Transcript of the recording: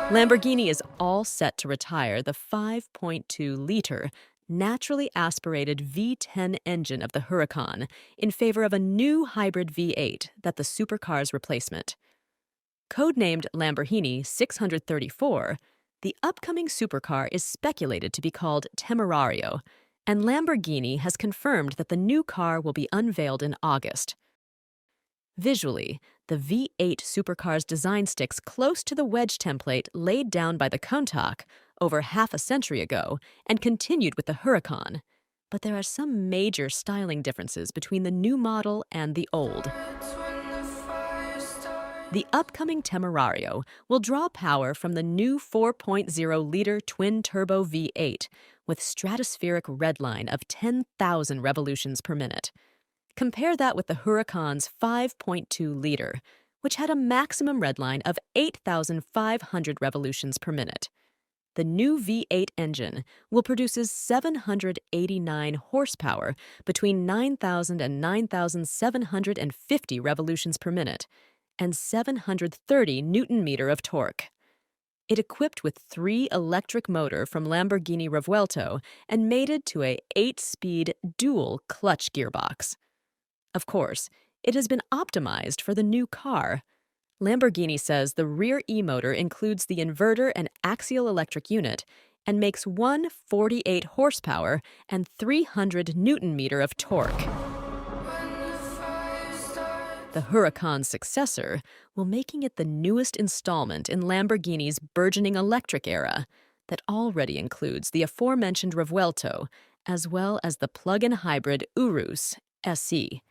Lamborghini is all set to retire the 5.2-liter naturally aspirated V10 engine of the Huracan in favor of a new hybrid V8 that the supercar's replacement. Codenamed Lamborghini 634, the upcoming supercar is speculated to be called Temerario, and Lamborghini has confirmed that the new car will be unveiled in August. Visually, the V8 supercar's design sticks close to the wedge template laid down by the Countach over half a century ago and continued with the Huracan, but there are some major styling differences between the new model and the old. The upcoming Temerario will draw power from the new 4.0-liter twin-turbo V8 with stratospheric redline of 10,000 revolutions per minute. Compare that with the Huracan's 5.2-liter, which had a maximum redline of 8,500 revolutions per minute. The new V8 engine will produce 789 horsepower between 9,000 and 9,750 revolutions per minute, and 730 newton-meter of torque. It equipped with 3 electric motor from Lamborghini Revuelto and mated to a 8-speed dual clutch gearbox. Of course, it has been optimized for the new car. Lamborghini says the rear e-motor includes the inverter and axial electric unit and makes 148 horsepower and 300 newton-meter of torque. The Huracan's successor will making it the newest installment in Lamborghini's burgeoning electric era that already includes the aforementioned Revuelto as well as the plug-in hybrid Urus SE.